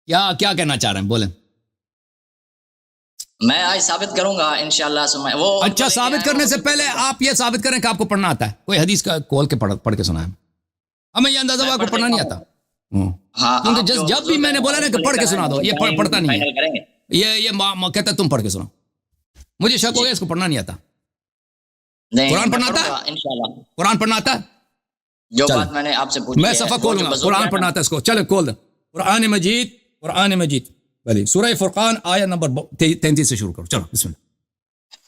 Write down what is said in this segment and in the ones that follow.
کیا کہنا چاہ رہے ہیں بولیں. میں آج ثابت کروں گا انشاءاللہ. وہ اچھا ثابت کرنے سے پہلے آپ یہ ثابت کریں کہ آپ کو پڑھنا آتا ہے. کوئی حدیث کا کھول کے پڑھ کے سنائیں. ہمیں یہ اندازہ ہوا آپ کو پڑھنا نہیں آتا. کیونکہ جب بھی میں نے بولا نا کہ پڑھ کے سنا دو, یہ پڑھتا نہیں ہے. یہ کہتا ہے تم پڑھ کے سناؤ. مجھے شک ہو گیا اس کو پڑھنا نہیں آتا. قرآن پڑھنا آتا ہے انشاءاللہ. قرآن پڑھنا آتا ہے. جو بات میں نے آپ سے پوچھی میں صفحہ کھولوں گا. قرآن پڑھنا آتا ہے اس کو. چلے کھول دیں. قرآن مجید بھلی سورہ فرقان آیت نمبر 33 سے شروع کرو. چلو بسم اللہ.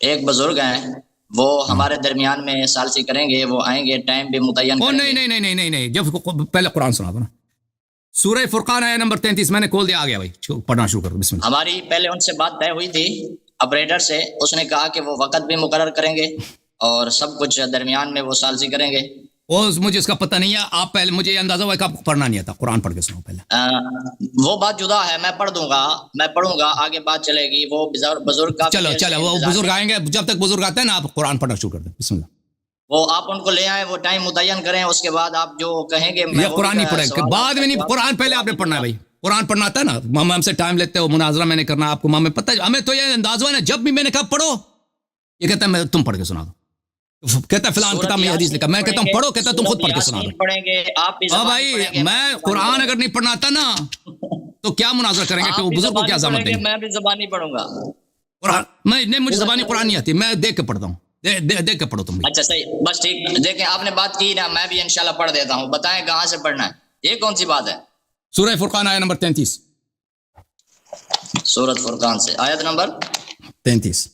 ایک بزرگ ہیں, وہ ہمارے درمیان میں ثالثی کریں گے, وہ آئیں گے, ٹائم بھی متعین کریں گے. نہیں, جب پہلے قرآن سنا دو نا. سورہ فرقان آیت نمبر 33 میں نے کھول دیا, آ گیا بھائی, پڑھنا شروع کرو بسم اللہ. ہماری پہلے ان سے بات طے ہوئی تھی آپریٹر سے. اس نے کہا کہ وہ وقت بھی مقرر کریں گے اور سب کچھ درمیان میں وہ ثالثی کریں گے. مجھے اس کا پتہ نہیں ہے. آپ پہلے مجھے یہ اندازہ ہوا کہ آپ کو پڑھنا نہیں آتا. قرآن پڑھ کے سنو پہلے. وہ بات جدا ہے. میں پڑھ دوں گا, میں پڑھوں گا, آگے بات چلے گی. وہ بزرگ کا چلو وہ بزرگ آئیں گے. جب تک بزرگ آتے ہیں نا آپ قرآن پڑھنا شروع کر دیں بسم اللہ. وہ آپ ان کو لے آئیں, وہ ٹائم متعین کریں, اس کے بعد آپ جو کہیں گے. یہ قرآن نہیں پڑھے گا بعد میں نہیں. قرآن پہلے آپ نے پڑھنا ہے بھائی. قرآن پڑھنا آتا ہے نا. ماما ہم سے ٹائم لیتے ہو, مناظرہ میں نے کرنا آپ کو. ماما پتہ ہے ہمیں تو یہ انداز ہوا نا, جب بھی میں نے کہا پڑھو یہ کہتا ہے میں تم پڑھ کے سنا دو. کہتا ہے فلان کتاب میں حدیث لکھا. میں کہتا ہوں پڑھو, کہتا ہے تم خود پڑھ کے سنا دو. پڑھیں گے آپ بھی بھائی. میں قرآن اگر نہیں پڑھنا آتا نا تو کیا مناظرہ کریں گے کہ وہ بزرگ کو کیا ضامن دیں گے. میں بھی زبانی پڑھوں گا قرآن. میں مجھے زبانی قرآن نہیں آتی. میں دیکھ کے پڑھتا ہوں. دیکھ کے پڑھو تم بھی. اچھا صحیح, بس ٹھیک. دیکھیں آپ نے بات کی نا, میں بھی انشاءاللہ پڑھ دیتا ہوں. بتائیں کہاں سے پڑھنا ہے, یہ کون سی بات ہے؟ سورہ فرقان آیت نمبر 33. سورۃ فرقان سے آیت نمبر 33.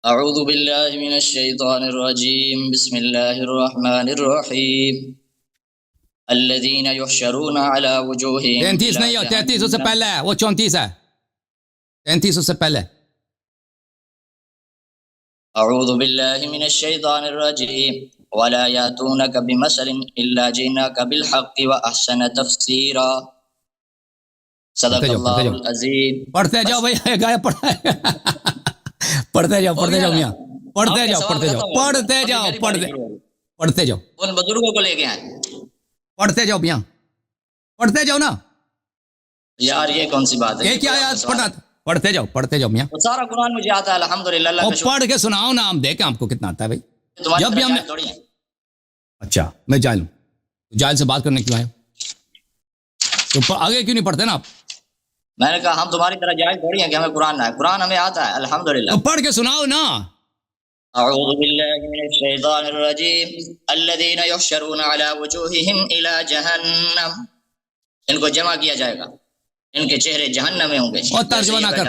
اعوذ باللہ من الشیطان الرجیم. بسم اللہ الرحمن الرحیم. الذین یحشرون علی وجوہہم. 33 نہیں ہو, 33 اس سے پہلے ہے. وہ 34 ہے. 33 اس سے پہلے. اعوذ باللہ من الشیطان الرجیم. ولا یاتونک بمثل الا جئناک بالحق واحسن تفسیرا. صدق اللہ العظیم. پڑھتے جاؤ بھائی, گایا پڑھا ہے. پڑھتے جاؤ میاں, پڑھتے جاؤ. ان بزرگوں کو لے کے آئیں. پڑھتے جاؤ میاں, پڑھتے جاؤ نا یار. یہ کون سی بات ہے؟ ایک کیا آیات پڑھتے جاؤ میاں. سارا قرآن مجھے آتا ہے الحمدللہ. پڑھ کے سناؤ نا, ہم دیکھیں آپ کو کتنا آتا ہے بھائی. جب بھی ہم نے اچھا میں جاہل ہوں, جاہل سے بات کرنے کیوں آئے تو آگے کیوں نہیں پڑھتے نا آپ؟ میں نے کہا ہم تمہاری طرح جاہل تھوڑی ہیں کہ ہمیں قرآن نہ ہے. قرآن ہمیں آتا ہے الحمدللہ. تو پڑھ کے سناؤ نا. اعوذ باللہ من الشیطان الرجیم. الذین یحشرون علی وجوہہم الی جہنم. ان کو جمع کیا جائے گا, ان کے چہرے جہنم میں ہوں گے. اور ترجمہ نہ کر,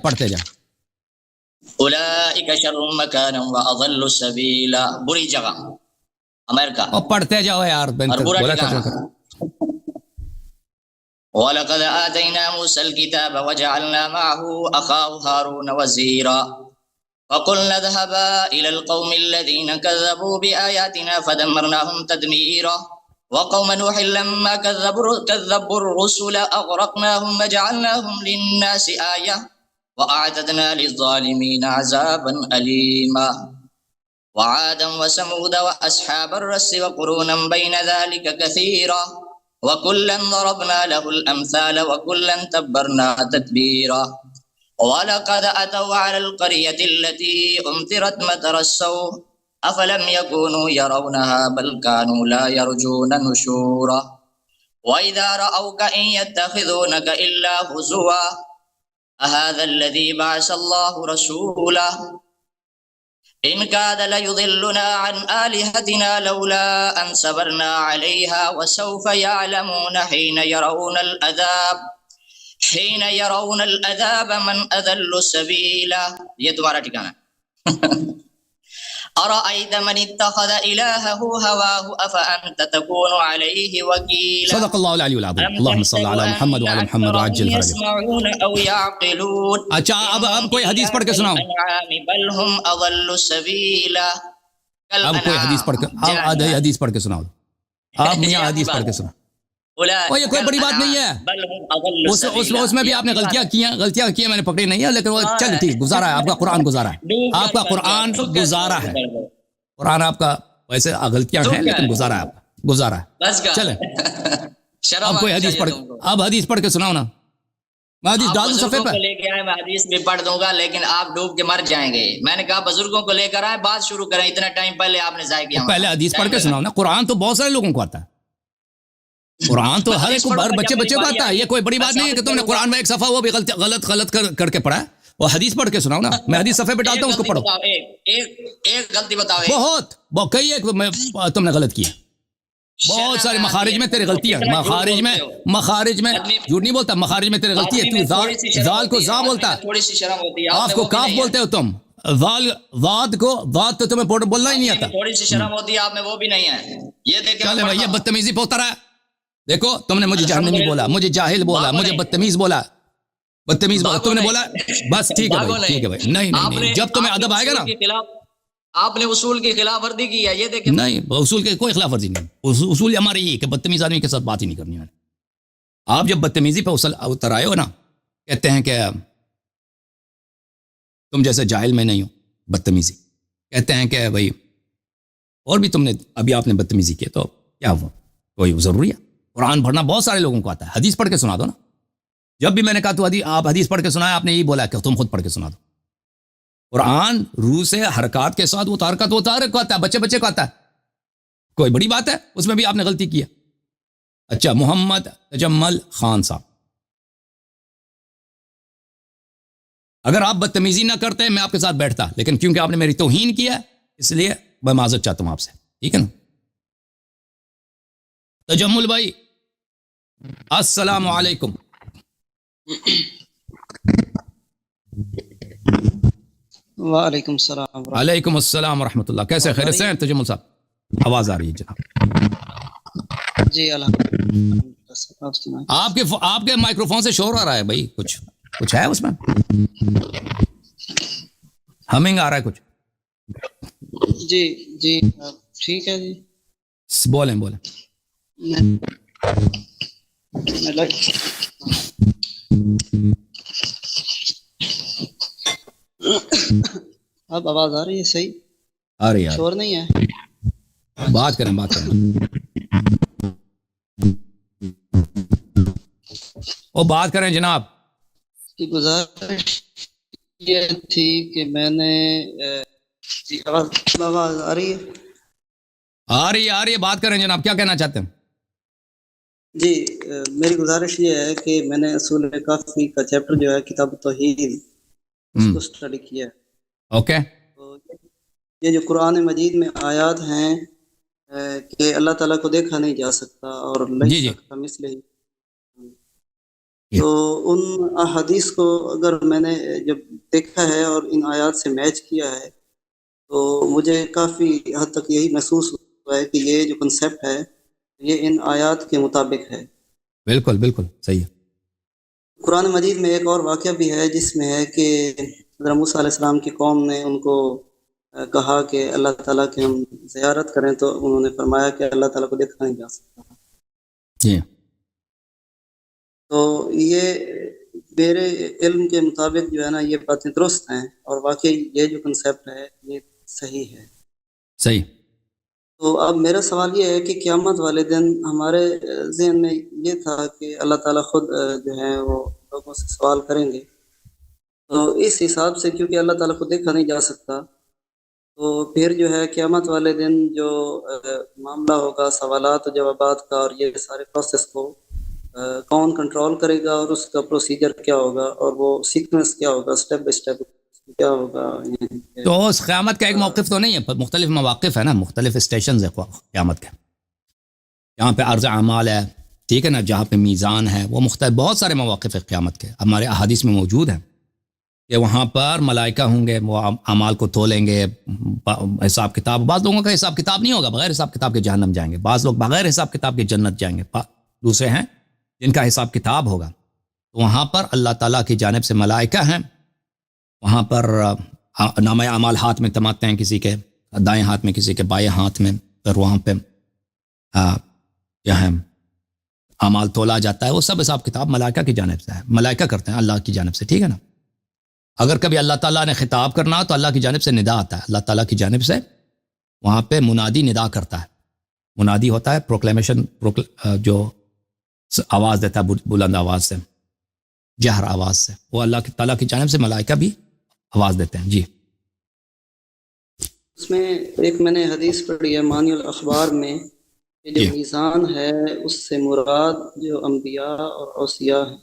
پڑھتے جا. اولئک شر مکانا واضل سبیلا. بری جگہ امریکہ. اور پڑھتے جاؤ یار. وَلَقَدْ آتَيْنَا مُوسَى الْكِتَابَ وَجَعَلْنَا مَعَهُ أَخَاهُ هَارُونَ وَزِيرًا فَقُلْنَا اذْهَبَا إِلَى الْقَوْمِ الَّذِينَ كَذَّبُوا بِآيَاتِنَا فَدَمَّرْنَاهُمْ تَدْمِيرًا وَقَوْمَ نُوحٍ لَمَّا كَذَّبُوا الرُّسُلَ أَغْرَقْنَاهُمْ وَجَعَلْنَاهُمْ لِلنَّاسِ آيَةً وَأَعْتَدْنَا لِلظَّالِمِينَ عَذَابًا أَلِيمًا. وَعَادًا وَثَمُودَ وَأَصْحَابَ الرَّسِّ وَقُرُونًا بَيْنَ ذَلِكَ كَثِيرًا وَكُلًّا ضَرَبْنَا لَهُ الْأَمْثَالَ وَكُلًّا تَبَّرْنَا تَتْبِيرًا. وَلَقَدْ أَتَوْا عَلَى الْقَرْيَةِ الَّتِي أُمْطِرَتْ مَطَرَ السَّوْءِ أَفَلَمْ يَكُونُوا يَرَوْنَهَا بَلْ كَانُوا لَا يَرْجُونَ نُشُورًا. وَإِذَا رَأَوْكَ إِن يَتَّخِذُونَكَ إِلَّا هُزُوًا أَهَذَا الَّذِي بَعَثَ اللَّهُ رَسُولًا. إن كاد ليضلنا عن آلهتنا لولا أن صبرنا عليها وسوف يعلمون حين يرون العذاب من أضل سبيلا. یہ تمہارا ٹھکانہ ہے. أرأيت من اتخذ إلهه هواه أفأنت تكون عليه وكيلا. صدق الله العلي العظيم. اللهم صل على محمد وعلى محمد وعجل فرجهم. يسمعون أو يعقلون. اچھا اب کوئی حدیث پڑھ کے سناؤ. بل هم أضل سبيلا. اب کوئی حدیث پڑھ کے حدیث پڑھ کے سناؤ. آپ میاں حدیث پڑھ کے سناؤ. اور یہ کوئی بڑی بات نہیں ہے. اس میں بھی آپ نے غلطیاں کی ہیں, میں نے پکڑی نہیں ہے, لیکن وہ چل ٹھیک گزارا ہے, آپ کا قرآن گزارا ہے, آپ کا قرآن گزارا ہے, قرآن آپ کا ویسے غلطیاں ہیں لیکن گزارا ہے, آپ کا گزارا ہے. چلیں اب کوئی حدیث پڑھ, اب حدیث پڑھ کے سناؤ نا, میں حدیث ڈال دوں صفحے پہ. لے کے آئے, میں حدیث بھی پڑھ دوں گا لیکن آپ ڈوب کے مر جائیں گے. میں نے کہا بزرگوں کو لے کر آئے, بات شروع کریں, اتنا ٹائم پہلے آپ نے ضائع کیا. پہلے حدیث پڑھ کے سناؤ نا, قرآن تو بہت سارے لوگوں کو آتا ہے, قرآن تو ہر ایک کو, ہر بچے کو آتا ہے, یہ کوئی بڑی بات نہیں ہے کہ تم نے قرآن میں ایک صفحہ وہ بھی غلط کر کے پڑھا ہے, اور حدیث پڑھ کے سناؤ نا, میں حدیث صفحے پہ ڈالتا ہوں, اس کو پڑھو. ایک غلطی بتاؤ. بہت کئی ایک تم نے غلط کیا, بہت سارے مخارج میں تیری غلطی ہے, مخارج میں جھوٹ نہیں بولتا, مخارج میں تیری غلطی ہے. تو زال کو زا بولتا ہے, تھوڑی سی شرم ہوتی ہے, آپ کو کاف بولتے ہو تم, واد کو واد تو تمہیں بولنا ہی نہیں آتا. تھوڑی سی شرم ہوتی ہے, آپ میں وہ بھی نہیں ہے. یہ دیکھیں چلے بھائی, یہ بدتمیزی پہ اترا ہے. دیکھو تم نے مجھے جہنمی بولا, مجھے جاہل بولا, مجھے بدتمیز بولا, تم نے بولا, بس ٹھیک ہے بھائی, نہیں, جب تمہیں ادب آئے گا نا. آپ نے اصول کی خلاف ورزی کی ہے, یہ دیکھیں. نہیں, اصول کی کوئی خلاف ورزی نہیں, اصول ہماری یہ کہ بدتمیز آدمی کے ساتھ بات ہی نہیں کرنی ہے. آپ جب بدتمیزی پہ اتر آئے ہو نا, کہتے ہیں کہ تم جیسے جاہل میں نہیں ہو, بدتمیزی کہتے ہیں کہ بھائی, اور بھی تم نے ابھی آپ نے بدتمیزی کی, تو کیا ہوا, کوئی ضروری ہے. قرآن پڑھنا بہت سارے لوگوں کو آتا ہے, حدیث پڑھ کے سنا دو نا. جب بھی میں نے کہا تو آپ حدیث پڑھ کے سنایا, آپ نے یہی بولا کہ تم خود پڑھ کے سنا دو. قرآن روح سے حرکات کے ساتھ وہ حرکت ہوتا ہے, بچے کو آتا ہے, کوئی بڑی بات ہے, اس میں بھی آپ نے غلطی کی ہے. اچھا, محمد تجمل خان صاحب, اگر آپ بدتمیزی نہ کرتے میں آپ کے ساتھ بیٹھتا, لیکن کیونکہ آپ نے میری توہین کیا اس لیے میں معذرت چاہتا ہوں آپ سے, ٹھیک ہے نا. تجمل بھائی السلام علیکم. وعلیکم السلام. وعلیکم السلام ورحمۃ اللہ. کیسے, خیریت سے ہیں تجمل صاحب؟ آواز آ رہی ہے جناب. جی الحمدللہ. آپ کے مائکرو فون سے شور آ رہا ہے بھائی, کچھ ہے اس میں, ہمنگ آ رہا ہے کچھ. جی ٹھیک ہے جی, بولیں. اب آواز آ رہی ہے صحیح؟ آ رہی ہے, شور نہیں ہے. بات کریں. وہ بات کریں جناب. کی گزارش یہ تھی کہ میں نے آواز آ رہی ہے؟ آ رہی ہے, بات کریں جناب, کیا کہنا چاہتے ہیں؟ جی, میری گزارش یہ ہے کہ میں نے اصول کافی کا چیپٹر جو ہے کتاب توحید اس کو اسٹڈی کیا ہے. اوکے. یہ جو قرآن مجید میں آیات ہیں کہ اللہ تعالیٰ کو دیکھا نہیں جا سکتا اور مثلہ ہی, تو ان احادیث کو اگر میں نے جب دیکھا ہے اور ان آیات سے میچ کیا ہے تو مجھے کافی حد تک یہی محسوس ہوا ہے کہ یہ جو کنسیپٹ ہے یہ ان آیات کے مطابق ہے. بالکل صحیح ہے. قرآن مجید میں ایک اور واقعہ بھی ہے جس میں ہے کہ حضرت موسیٰ علیہ السلام کی قوم نے ان کو کہا کہ اللہ تعالیٰ کی ہم زیارت کریں, تو انہوں نے فرمایا کہ اللہ تعالیٰ کو دیکھا نہیں جا سکتا. جی. تو یہ میرے علم کے مطابق جو ہے نا یہ باتیں درست ہیں, اور واقعی یہ جو کنسیپٹ ہے یہ صحیح ہے. صحیح. تو اب میرا سوال یہ ہے کہ قیامت والے دن ہمارے ذہن میں یہ تھا کہ اللہ تعالیٰ خود جو ہے وہ لوگوں سے سوال کریں گے, تو اس حساب سے کیونکہ اللہ تعالیٰ کو دیکھا نہیں جا سکتا تو پھر جو ہے قیامت والے دن جو معاملہ ہوگا سوالات و جوابات کا اور یہ سارے پروسیس کو کون کنٹرول کرے گا, اور اس کا پروسیجر کیا ہوگا, اور وہ سیکوینس کیا ہوگا, سٹیپ بائی سٹیپ کیا ہوگا. تو اس قیامت کا ایک موقف تو نہیں ہے, مختلف مواقف ہے نا, مختلف اسٹیشنز ہیں قیامت کے. جہاں پہ عرض اعمال ہے, ٹھیک ہے نا, جہاں پہ میزان ہے, وہ مختلف بہت سارے مواقف ہیں قیامت کے, ہمارے احادیث میں موجود ہیں کہ وہاں پر ملائکہ ہوں گے, وہ اعمال کو تولیں گے, حساب کتاب. بعض لوگوں کا حساب کتاب نہیں ہوگا, بغیر حساب کتاب کے جہنم جائیں گے. بعض لوگ بغیر حساب کتاب کے جنت جائیں گے. دوسرے ہیں جن کا حساب کتاب ہوگا. تو وہاں پر اللہ تعالیٰ کی جانب سے ملائکہ ہیں, وہاں پر نامہ اعمال ہاتھ میں تماتے ہیں, کسی کے دائیں ہاتھ میں, کسی کے بائیں ہاتھ میں. پھر وہاں پہ کیا ہے, اعمال تولا جاتا ہے، وہ سب حساب کتاب ملائکہ کی جانب سے ہے، ملائکہ کرتے ہیں اللہ کی جانب سے، ٹھیک ہے نا. اگر کبھی اللہ تعالیٰ نے خطاب کرنا ہو تو اللہ کی جانب سے ندا آتا ہے، اللہ تعالیٰ کی جانب سے وہاں پہ منادی ندا کرتا ہے. منادی ہوتا ہے پروکلیمیشن، جو آواز دیتا ہے بلند آواز سے، جہر آواز سے، وہ اللہ کی تعالیٰ کی جانب سے ملائکہ بھی آواز دیتے ہیں. جی اس میں ایک میں نے حدیث پڑھی ہے مانی الاخبار میں کہ جو جی میزان ہے اس سے مراد جو انبیاء اور اوصیاء ہیں.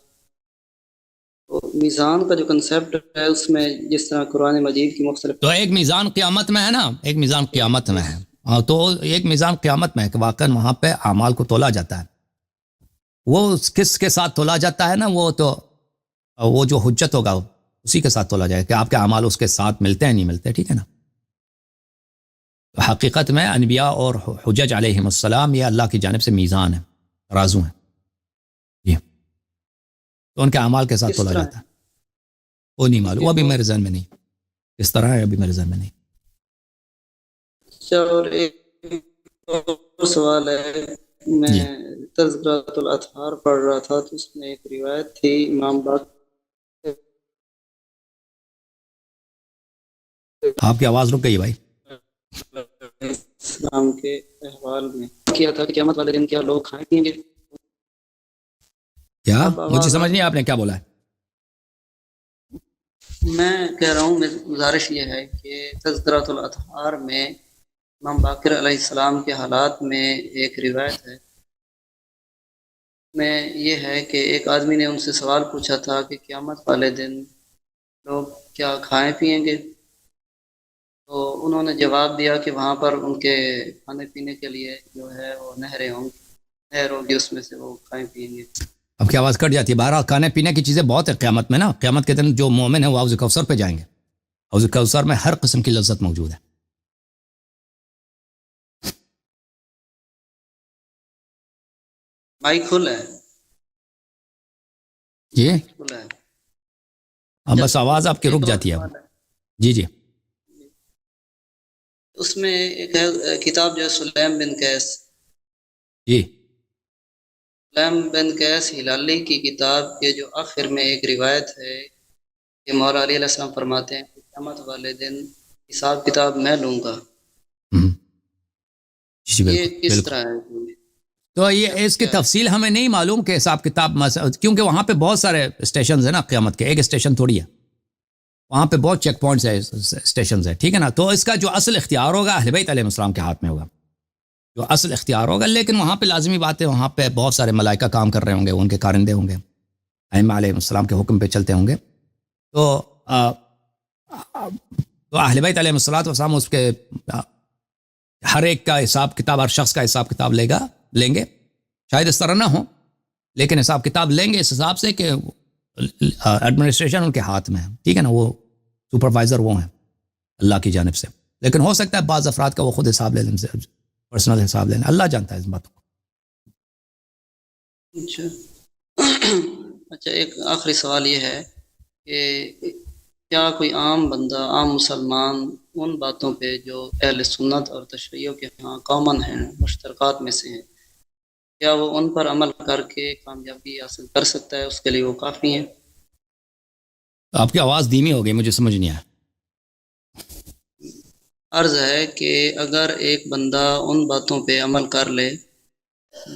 تو میزان کا جو کنسیپٹ ہے اس میں جس طرح قرآن مجید کی مختلف، تو ایک میزان قیامت میں ہے نا، ایک میزان قیامت میں ہے. تو ایک میزان قیامت میں ہے کہ واقعاً وہاں پہ اعمال کو تولا جاتا ہے. وہ کس کے ساتھ تولا جاتا ہے نا، وہ جو حجت ہوگا اسی کے ساتھ تولا جائے گا کہ آپ کے اعمال اس کے ساتھ ملتے ہیں نہیں ملتے، ٹھیک ہے نا. حقیقت میں انبیاء اور حجج علیہم السلام یہ اللہ کی جانب سے میزان ہے، ترازو ہیں. جی تو ان کے اعمال کے ساتھ کس تولا طرح جاتا ہے. وہ نہیں معلوم، وہ ابھی میرے ذہن میں نہیں اس طرح ہے، ابھی میرے ذہن میں نہیں. اچھا، اور ایک اور سوال ہے، میں جی تذکرۃ الاطہار پڑھ رہا تھا تو اس میں ایک روایت تھی امام باقر آپ کی آواز رک گئی بھائی. اسلام کے احوال میں کیا تھا کہ قیامت والے دن کیا لوگ کھائیں پیئیں گے. کیا اب مجھے آواز سمجھ نہیں آپ نے کیا بولا ہے. میں کہہ رہا ہوں، میری گزارش یہ ہے کہ تذکرۃ الاطہار میں امام باقر علیہ السلام کے حالات میں ایک روایت ہے میں یہ ہے کہ ایک آدمی نے ان سے سوال پوچھا تھا کہ قیامت والے دن لوگ کیا کھائیں پیئیں گے. تو انہوں نے جواب دیا کہ وہاں پر ان کے کھانے پینے کے لیے جو ہے وہ نہریں ہوں گی، نہر ہوگی، اس میں سے وہ کھائیں پیئیں گے. اب کی آواز کٹ جاتی ہے. بہرحال کھانے پینے کی چیزیں بہت ہیں قیامت میں نا. قیامت کے دن جو مومن ہے وہ حوض کوثر پہ جائیں گے. حوض کوثر میں ہر قسم کی لذت موجود ہے. مائک کھلا ہے، جی کھلا ہے. اب بس آواز آپ کی رک جاتی ہے اب. جی جی اس میں ایک ہے کتاب جو ہے سلیم بن قیس، جی سلیم بن قیس ہلالی کی کتاب کے جو آخر میں ایک روایت ہے کہ مولا علی علیہ السلام فرماتے ہیں کہ قیامت والے دن حساب کتاب میں لوں گا. ہم۔ جی یہ بالکل کس بالکل. طرح ہے؟ تو یہ اس کی تفصیل ہمیں نہیں معلوم کہ حساب کتاب کیونکہ وہاں پہ بہت سارے اسٹیشنز ہیں نا قیامت کے. ایک اسٹیشن تھوڑی ہے وہاں پہ، بہت چیک پوائنٹس ہے، اسٹیشنز ہے، ٹھیک ہے نا. تو اس کا جو اصل اختیار ہوگا اہل بیت علیہ السلام کے ہاتھ میں ہوگا، جو اصل اختیار ہوگا. لیکن وہاں پہ لازمی بات ہے، وہاں پہ بہت سارے ملائکہ کام کر رہے ہوں گے، ان کے کارندے ہوں گے، ائمہ علیہ السلام کے حکم پہ چلتے ہوں گے. تو اہل بیت علیہ السلام اس کے ہر ایک کا حساب کتاب، ہر شخص کا حساب کتاب لیں گے. شاید اس طرح نہ ہو، لیکن حساب کتاب لیں گے اس حساب سے کہ ایڈمنسٹریشن ان کے ہاتھ میں ہے، ٹھیک ہے نا. وہ سپروائزر وہ ہیں اللہ کی جانب سے. لیکن ہو سکتا ہے بعض افراد کا وہ خود حساب لے لیں، پرسنل حساب لے لیں. اللہ جانتا ہے اس بات کو. اچھا، ایک آخری سوال یہ ہے کہ کیا کوئی عام بندہ، عام مسلمان ان باتوں پہ جو اہل سنت اور تشیعوں کے ہاں کامن ہیں، مشترکات میں سے ہیں، کیا وہ ان پر عمل کر کے کامیابی حاصل کر سکتا ہے؟ اس کے لیے وہ کافی ہیں؟ آپ کی آواز دھیمی ہو گئی، مجھے سمجھ نہیں آیا. عرض ہے کہ اگر ایک بندہ ان باتوں پہ عمل کر لے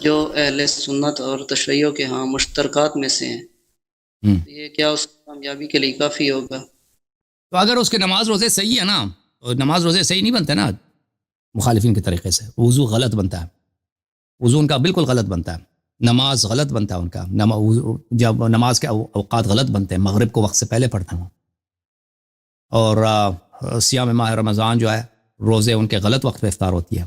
جو اہل سنت اور تشیعوں کے ہاں مشترکات میں سے ہیں، یہ کیا اس کی کامیابی کے لیے کافی ہوگا؟ تو اگر اس کے نماز روزے صحیح ہے نا، تو نماز روزے صحیح نہیں بنتے نا مخالفین کے طریقے سے. وضو غلط بنتا ہے، وضو ان کا بالکل غلط بنتا ہے، نماز غلط بنتا ہے ان کا. جب نماز کے اوقات غلط بنتے ہیں، مغرب کو وقت سے پہلے پڑھتا ہوں. اور صیام ماہ رمضان جو ہے، روزے ان کے غلط وقت پہ افطار ہوتی ہے.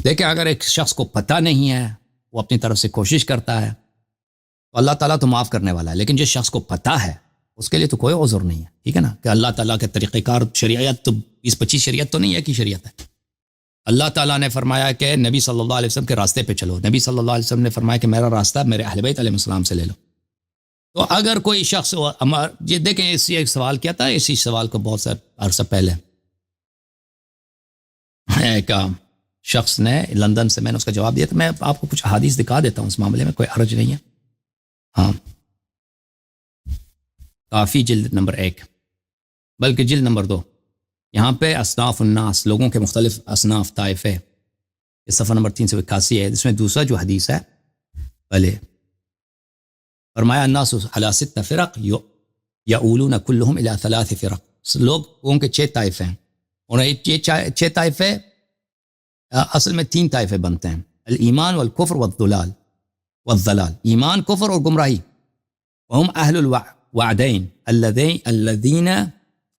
دیکھیں اگر ایک شخص کو پتہ نہیں ہے، وہ اپنی طرف سے کوشش کرتا ہے تو اللہ تعالیٰ تو معاف کرنے والا ہے. لیکن جس شخص کو پتہ ہے اس کے لیے تو کوئی عذر نہیں ہے، ٹھیک ہے نا. کہ اللہ تعالیٰ کے طریقہ کار، شریعت تو 20-25 شریعت تو نہیں ہے کہ شریعت ہے. اللہ تعالیٰ نے فرمایا کہ نبی صلی اللہ علیہ وسلم کے راستے پہ چلو. نبی صلی اللہ علیہ وسلم نے فرمایا کہ میرا راستہ میرے اہل بیت علیہ السلام سے لے لو. تو اگر کوئی شخص، یہ دیکھیں اسی ایک سوال کیا تھا، اسی سوال کو بہت سا عرصہ پہلے ایک شخص نے لندن سے، میں نے اس کا جواب دیا، تو میں آپ کو کچھ احادیث دکھا دیتا ہوں اس معاملے میں، کوئی حرج نہیں ہے. ہاں کافی جلد نمبر 1 بلکہ جلد نمبر 2، یہاں پہ اصناف الناس، لوگوں کے مختلف اصناف طائفے، یہ صفحہ نمبر 381 ہے. اس میں دوسرا جو حدیث ہے پہلے فرمایا الناس علی 6 فرق یؤولون کلہم الی 3 فرق. لوگوں کے 6 طائفے ہیں، اور یہ 6 طائفے اصل میں 3 طائفے بنتے ہیں، الایمان والکفر والضلال، ایمان، کفر اور گمراہی. وهم اہل الوعدین الذین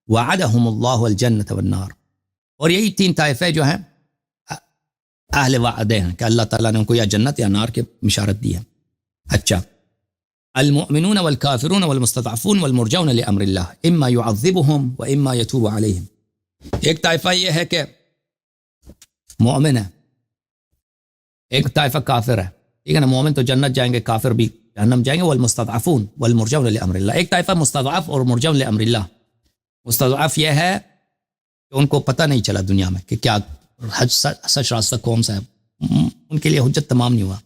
وعدهم اللہ الجنۃ والنار. اور یہی 3 طائفے جو ہیں اہل وعدے ہیں کہ اللہ تعالیٰ نے ان کو یا جنت یا نار کی بشارت دی ہے. اچھا، المؤمنون والکافرون والمستضعفون والمرجون لامر اللہ اما يعذبهم واما يتوب علیہم. ایک طائفہ یہ ہے کہ مومن ہے، ایک طائفہ کافر ہے، ٹھیک ہے نا. مومن تو جنت جائیں گے، کافر بھی جہنم جائیں گے. والمستضعفون والمرجون لامر اللہ. ایک طائفہ مستضعف اور مرجون لامر اللہ. مستضعف یہ ہے کہ ان کو پتہ نہیں چلا دنیا میں کہ کیا حج سچ راستہ کون سا ہے، ان کے لیے حجت تمام نہیں ہوا،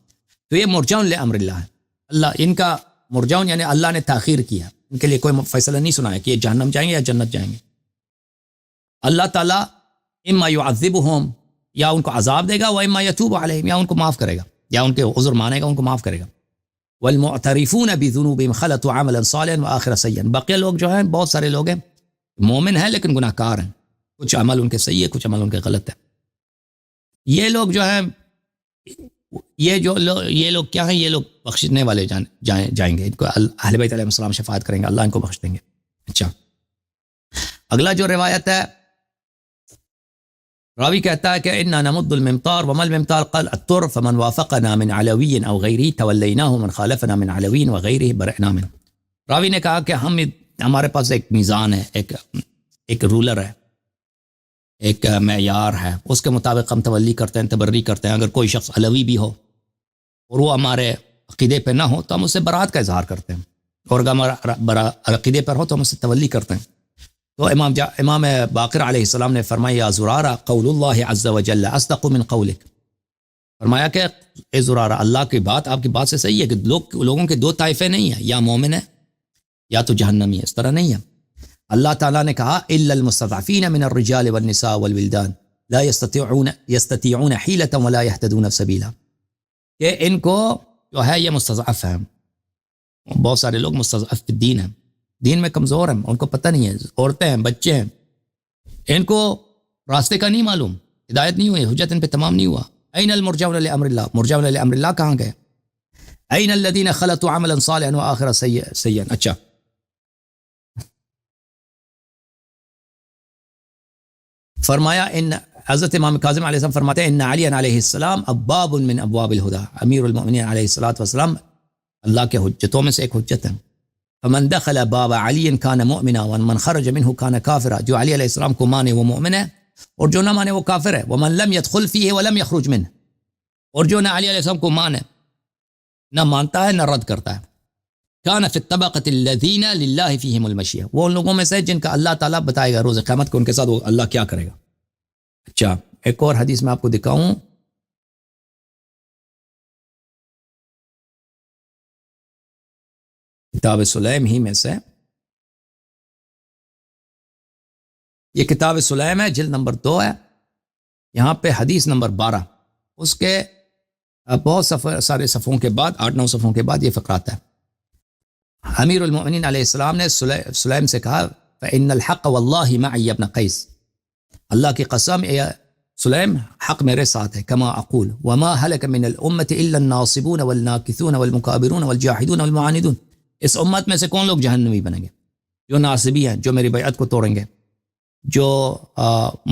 تو یہ مرجون لامر اللہ ہے. اللہ ان کا مرجون یعنی اللہ نے تاخیر کیا، ان کے لیے کوئی فیصلہ نہیں سنایا کہ یہ جہنم جائیں گے یا جنت جائیں گے. اللہ تعالیٰ اما يعذبهم، یا ان کو عذاب دے گا، و اما یتوب علیہم، یا ان کو معاف کرے گا، یا ان کے عذر مانے گا، ان کو معاف کرے گا. والمعترفون بذنوبهم خلطوا عملا صالحا واخر سیئا. بقیہ لوگ جو ہیں، بہت سارے لوگ ہیں مومن ہیں لیکن گناہ کار ہیں، کچھ عمل ان کے صحیح ہے، کچھ عمل ان کے غلط ہے. یہ لوگ جو ہیں، یہ لوگ کیا ہیں؟ یہ لوگ بخشنے والے جائیں گے، ان کو اہل بیت علیہ السلام شفاعت کریں گے، اللہ ان کو بخش دیں گے. اچھا، اگلا جو روایت ہے، راوی کہتا ہے کہ انا نمد الممطار وما الممطار قال التر فمن وافقنا من علوی او غیری تولینا من خالفنا من علوی وغیرہ برئنا من. راوی نے کہا کہ ہمارے پاس ایک میزان ہے، ایک رولر ہے، ایک معیار ہے، اس کے مطابق ہم تولی کرتے ہیں، تبری کرتے ہیں. اگر کوئی شخص علوی بھی ہو اور وہ ہمارے عقیدے پہ نہ ہو تو ہم اس سے برات کا اظہار کرتے ہیں، اور اگر ہمارا عقیدے پر ہو تو ہم اس سے تولی کرتے ہیں. تو امام باقر علیہ السلام نے فرمایا یا زرارہ قول اللہ عز وجل اصدق من قولک. فرمایا کہ اے زرارہ، اللہ کی بات آپ کی بات سے صحیح ہے کہ لوگوں کے 2 طائفے نہیں ہیں، یا مومن ہے یا تو جہنمی ہے، اس طرح نہیں ہے. اللہ تعالیٰ نے کہا الا المستضعفین من الرجال والنساء والولدان لا يستطيعون حیلۃ ولا يهتدون سبیلا. کہ ان کو جو ہے یہ مستضعف ہیں، بہت سارے لوگ مستضعف الدین ہیں، دین میں کمزور ہیں، ان کو پتہ نہیں ہے، عورتیں ہیں، بچے ہیں، ان کو راستے کا نہیں معلوم، ہدایت نہیں ہوئی، حجت ان پہ تمام نہیں ہوا. این المرجون لامر اللہ، مرجون لامر اللہ کہاں گئے؟ این الذین خلطوا عملا صالحا واخر سیئا. اچھا، فرمایا ان حضرت امام کاظم علیہ السلام فرماتے ہیں ان علی علیہ السلام ابواب من ابواب الہدی، امیر المؤمنین علیہ الصلوۃ والسلام اللہ کے حجتوں میں سے ایک حجت ہیں. فمن دخل باب علی کان مؤمنا ومن خرج منه کان کافرا. جو علی علیہ السلام کو مانے وہ مومن ہے، اور جو نہ مانے وہ کافر ہے. ومن لم يدخل فيه ولم يخرج منه. اور جو نہ علی علیہ السلام کو مانے، نہ مانتا ہے نہ رد کرتا ہے. کان فی الطبقۃ الذین للہ فیہم المشیہ. وہ ان لوگوں میں سے جن کا اللہ تعالیٰ بتائے گا روز قیامت کو ان کے ساتھ وہ اللہ کیا کرے گا. اچھا، ایک اور حدیث میں آپ کو دکھاؤں. کتاب سلیم ہی میں سے، یہ کتاب سلیم ہے، جلد نمبر 2 ہے، یہاں پہ حدیث نمبر 12، اس کے بہت سارے صفحوں کے بعد 8-9 صفحوں کے بعد یہ فقرہ آتا ہے. امیر المؤمنین علیہ السلام نے سلیم سے کہا فإن الحق واللہ معی ابن قیس، اللہ کی قسم اے سلیم حق میرے ساتھ ہے. کما اقول وما هلك من الامة الا الناصبون والناکثون والمکابرون والجاحدون والمعاندون. اس امت میں سے کون لوگ جہنمی بنیں گے؟ جو ناصبی ہیں، جو میری بیعت کو توڑیں گے، جو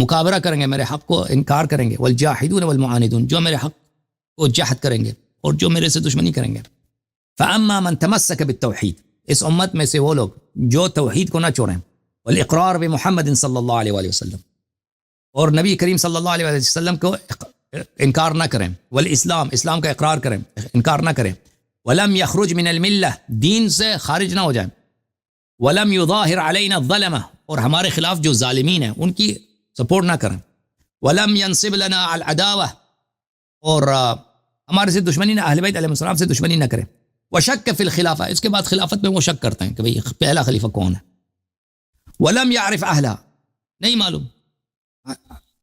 مکابرہ کریں گے، میرے حق کو انکار کریں گے. والجاحدون والمعاندون، جو میرے حق کو جہد کریں گے اور جو میرے سے دشمنی کریں گے. فاما من تمسک بالتوحید، اس امت میں سے وہ لوگ جو توحید کو نہ چھوڑیں، والاقرار بمحمد صلی اللہ علیہ وآلہ وسلم، اور نبی کریم صلی اللہ علیہ وآلہ وسلم کو انکار نہ کریں. والاسلام، اسلام کا اقرار کریں، انکار نہ کریں. ولم یخرج من الملہ، دین سے خارج نہ ہو جائیں. ولم یظاہر علینا الظلمہ، اور ہمارے خلاف جو ظالمین ہیں ان کی سپورٹ نہ کریں. ولم ینصب لنا العداوہ، اور ہمارے سے دشمنی نہ، اہل بیت علیہ السلام سے دشمنی نہ کرے. وشک فی الخلافہ، اس کے بعد خلافت میں وہ شک کرتے ہیں کہ بھئی پہلا خلیفہ کون ہے. ولم یعرف اہلہ، نہیں معلوم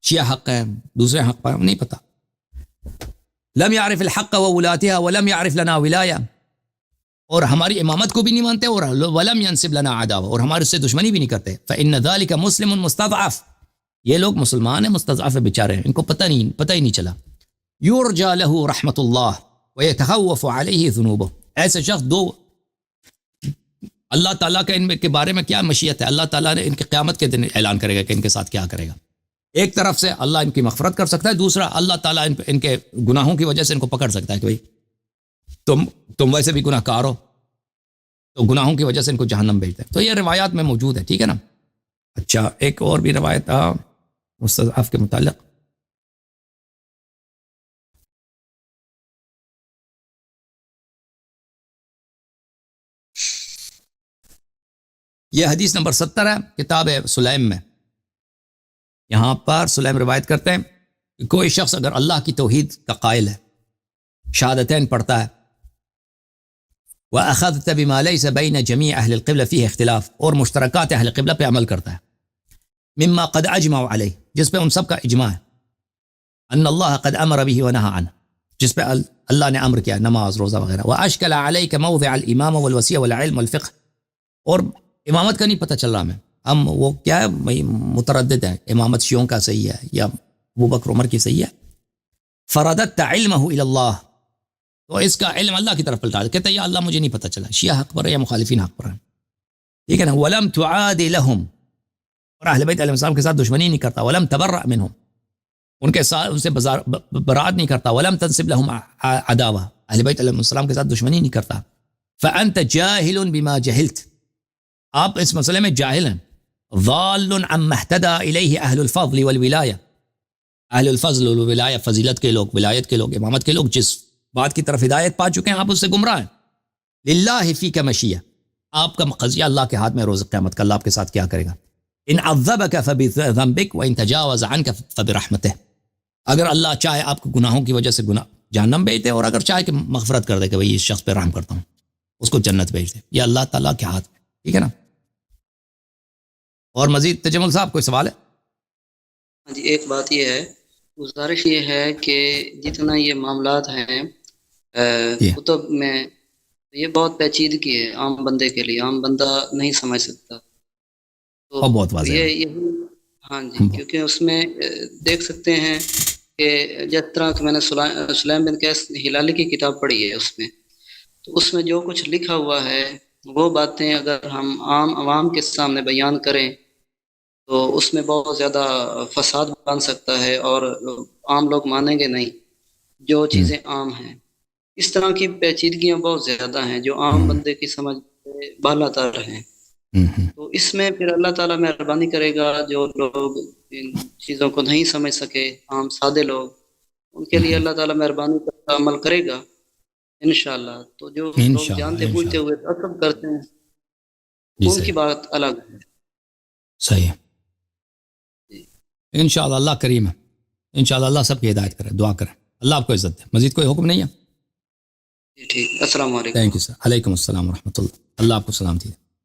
شیعہ حق ہے دوسرے حق پر نہیں پتہ. لم یعرف الحق وولاتها ولم یعرف لنا ولایہ، اور ہماری امامت کو بھی نہیں مانتے، اور ولم ینسب لنا عداوہ، اور ہمارے سے دشمنی بھی نہیں کرتے. فإن ذلك مسلم مستضعف، یہ لوگ مسلمان ہیں مستضعف بیچارے ہیں، ان کو پتہ ہی نہیں چلا. یرجى له رحمت اللہ ويتخوف علیہ ذنوبہ، ایسے شخص دو اللہ تعالیٰ کا ان کے بارے میں کیا مشیت ہے، اللہ تعالیٰ نے ان کے قیامت کے دن اعلان کرے گا کہ ان کے ساتھ کیا کرے گا. ایک طرف سے اللہ ان کی مغفرت کر سکتا ہے، دوسرا اللہ تعالیٰ ان کے گناہوں کی وجہ سے ان کو پکڑ سکتا ہے کہ بھئی تم ویسے بھی گناہ کار ہو، تو گناہوں کی وجہ سے ان کو جہنم بھیجتے ہیں. تو یہ روایات میں موجود ہے، ٹھیک ہے نا. اچھا ایک اور بھی روایت مستضعف کے متعلق. یہ حدیث نمبر 70 ہے کتاب سلیم میں. یہاں پر سلیم روایت کرتے ہیں کہ کوئی شخص اگر اللہ کی توحید کا قائل ہے، شہادتین پڑھتا ہے، وَأَخَذْتَ بِمَا لَيْسَ بَيْنَ جَمِيعِ أَهْلِ الْقِبْلَةِ فِيهِ اختلاف، اور مشترکات اہل قبلہ پہ عمل کرتا ہے، مما قد اجمعوا علیہ، جس پہ ان سب کا اجماع ہے، ان اللہ قد امر به ونہى عنہ، جس پہ اللہ نے امر کیا، نماز روزہ وغیرہ. واشکل علیک موضع الامام والوصیہ والعلم والفقہ، اور امامت کا نہیں پتہ چل رہا ہم وہ کیا ہے متردد ہے، امامت شیعوں کا صحیح ہے یا ابوبکر عمر کی صحیح ہے. فرددت علمہ الی اللہ، تو اس کا علم اللہ کی طرف پلٹا، کہتے ہیں یا اللہ مجھے نہیں پتہ چلا شیعہ حق پر ہے یا مخالفین حق پر ہیں، ٹھیک ہے نا. ولم تعاد لهم، اور اہل بیت علیہ السلام کے ساتھ دشمنی نہیں کرتا. ولم تبرأ منهم، ان کے ساتھ ان سے برات نہیں کرتا. ولم تنسب لهم عداوہ، اہل بیت علیہ السلام کے ساتھ دشمنی نہیں کرتا. فانت جاہل بما جہلت، آپ اس مسئلے میں جاہل ہیں. ضال عما اهتدى الیہ اہل الفضل والولایہ، اہل الفضل والولایہ، فضیلت کے لوگ، ولایت کے لوگ، امامت کے لوگ جس بات کی طرف ہدایت پا چکے ہیں آپ اس سے گمراہ ہیں. للہ فیک مشیہ، آپ کا قضیہ اللہ کے ہاتھ میں، روز قیامت کا اللہ آپ کے ساتھ کیا کرے گا. ان عذبک فبذنبک وان تجاوز عنک فبرحمتہ، اگر اللہ چاہے آپ کو گناہوں کی وجہ سے جہنم بھیج دے، اور اگر چاہے کہ مغفرت کر دے کہ بھئی اس شخص پہ رحم کرتا ہوں، اس کو جنت بھیج دے، یہ اللہ تعالیٰ کے ہاتھ میں، ٹھیک ہے نا. اور مزید تجمل صاحب کوئی سوال ہے؟ ہاں جی، ایک بات یہ ہے، گزارش یہ ہے کہ جتنا یہ معاملات ہیں کتب میں، یہ بہت پیچیدگی ہے عام بندے کے لیے، عام بندہ نہیں سمجھ سکتا. تو بہت واضح ہے. یہ ہاں جی، کیونکہ اس میں دیکھ سکتے ہیں کہ جس طرح کہ میں نے سلیم بن قیس ہلالی کی کتاب پڑھی ہے، اس میں تو اس میں جو کچھ لکھا ہوا ہے وہ باتیں اگر ہم عام عوام کے سامنے بیان کریں تو اس میں بہت زیادہ فساد بن سکتا ہے، اور عام لوگ مانیں گے نہیں جو چیزیں عام ہیں. اس طرح کی پیچیدگیاں بہت زیادہ ہیں جو عام بندے کی سمجھ سے بالا تر ہیں. تو اس میں پھر اللہ تعالیٰ مہربانی کرے گا، جو لوگ ان چیزوں کو نہیں سمجھ سکے، عام سادے لوگ، ان کے لیے اللہ تعالیٰ مہربانی کا عمل کرے گا انشاءاللہ. تو جو لوگ جانتے بوجھتے ہوئے تعصب کرتے ہیں ان کی بات الگ ہے. صحیح ہے، انشاءاللہ اللہ کریم ہے، انشاءاللہ اللہ سب کی ہدایت کرے، دعا کرے، اللہ آپ کو عزت دے. مزید کوئی حکم نہیں ہے؟ ٹھیک، السلام علیکم. Thank you sir. علیکم السلام ورحمۃ اللہ. اللہ آپ کو سلامتی دے.